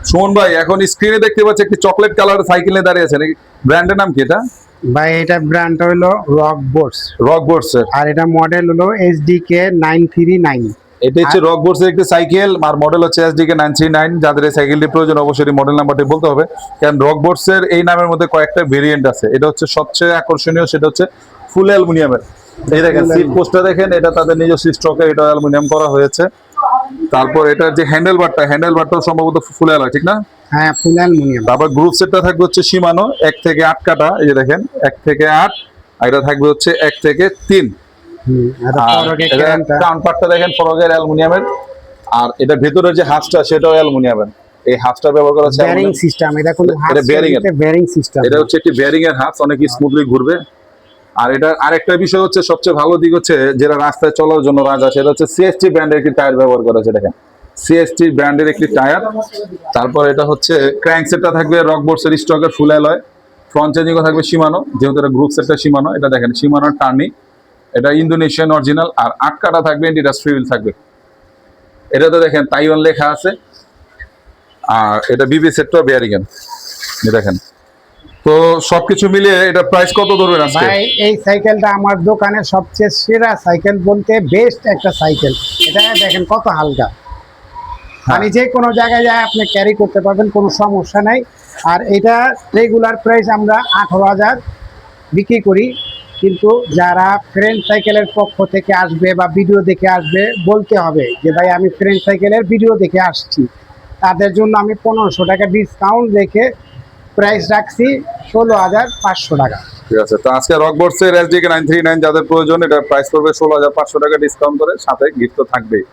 সুমন ভাই, এখন স্ক্রিনে দেখতে পাচ্ছি একটি চকলেট কালার সাইকেল নিয়ে দাঁড়িয়ে আছেন, ব্র্যান্ডের নাম কি এটা? ভাই এটা ব্র্যান্ড হলো রক বোর্ডস, রক বোর্ডস এর। আর এটা মডেল হলো SDK 939। এটা হচ্ছে রক বোর্ডস এর একটি সাইকেল, আর মডেল হচ্ছে SDK 939। যাদের এই সাইকেলটি প্রয়োজন অবশ্যই মডেল নাম্বারটি বলতে হবে, কারণ রক বোর্ডস এর এই নামের মধ্যে কয়েকটা ভেরিয়েন্ট আছে। এটা হচ্ছে সবচেয়ে আকর্ষণীয়, সেটা হচ্ছে ফুল অ্যালুমিনিয়ামের। এই দেখেন সিট পোস্টটা দেখেন, এটা তাদের নিজস্ব স্টকে, এটা অ্যালুমিনিয়াম করা হয়েছে। তারপর এটার যে হ্যান্ডেল বারটাও সম্ভবত ফুল অ্যালয়, ঠিক না? হ্যাঁ, ফুল অ্যালুমিনিয়াম। তারপর গ্রুপ সেটটা থাকবে হচ্ছে শিমানো 1 থেকে 8 কাটা, এই যে দেখেন 1 থেকে 8, আর এটা থাকবে হচ্ছে 1 থেকে 3। আর ফরকে এটা ক্যানটা কাউন্ট পার্টটা দেখেন ফরগের অ্যালুমিনিয়ামের, আর এটা ভেতরের যে হাঁসটা সেটাও অ্যালুমিনিয়ামের। এই হাঁসটা ব্যবহার করা হচ্ছে বেয়ারিং সিস্টেম, এটা কোনো এটা বেয়ারিং এর, বেয়ারিং সিস্টেম। এটা হচ্ছে একটি বেয়ারিং এর হাঁস, অনেক স্মুথলি ঘুরবে। আর এটা আরেকটা বিষয় হচ্ছে, সবচেয়ে ভালো দিক হচ্ছে যেটা রাস্তায় চলার জন্য রাজা, সেটা হচ্ছে CST ব্র্যান্ডের একটি টায়ার ব্যবহার করা হয়েছে। দেখেন CST ব্র্যান্ডের একটি টায়ার। তারপর এটা হচ্ছে ক্র্যাঙ্ক সেটটা থাকবে রক বোর্ডস এর স্টকের ফুল অ্যালয়। ফ্রন্ট চেঞ্জিংও থাকবে শিমানো, যেহেতু এটা গ্রুপ সেটটা শিমানো। এটা দেখেন শিমানোর টার্নি, এটা ইন্দোনেশিয়ান অরিজিনাল। আর 8 কাটা থাকবে, ইন্ডিয়াস ফ্রি থাকবে। এটাতে দেখেন তাইওয়ান লেখা আছে। আর এটা বিবি সেটটা বেয়ারিং এর, দেখেন। তো সবকিছু মিলিয়ে এটা প্রাইস কত ধরবেন আজকে? ভাই এই সাইকেলটা আমার দোকানের সবচেয়ে সেরা সাইকেল, বলতে বেস্ট একটা সাইকেল। এটা দেখেন কত হালকা, মানে যে কোনো জায়গায় যায় আপনি ক্যারি করতে পারবেন, কোনো সমস্যা নাই। আর এটা রেগুলার প্রাইস আমরা 18,000 বিক্রি করি, কিন্তু যারা ফ্রেন্ড সাইকেলের পক্ষ থেকে আসবে বা ভিডিও দেখে আসবে, বলতে হবে যে ভাই আমি ফ্রেন্ড সাইকেলের ভিডিও দেখে আসছি, তাদের জন্য আমি 1500 টাকা ডিসকাউন্ট রেখে প্রাইস রাখছি 16,500 টাকা। ঠিক আছে, তো আজকে রকবোর্ডস এর SDK 939 যাদের প্রয়োজন, এটা প্রাইস পড়বে 16,500 টাকা ডিসকাউন্ট করে, সাথে গিফট তো থাকবেই।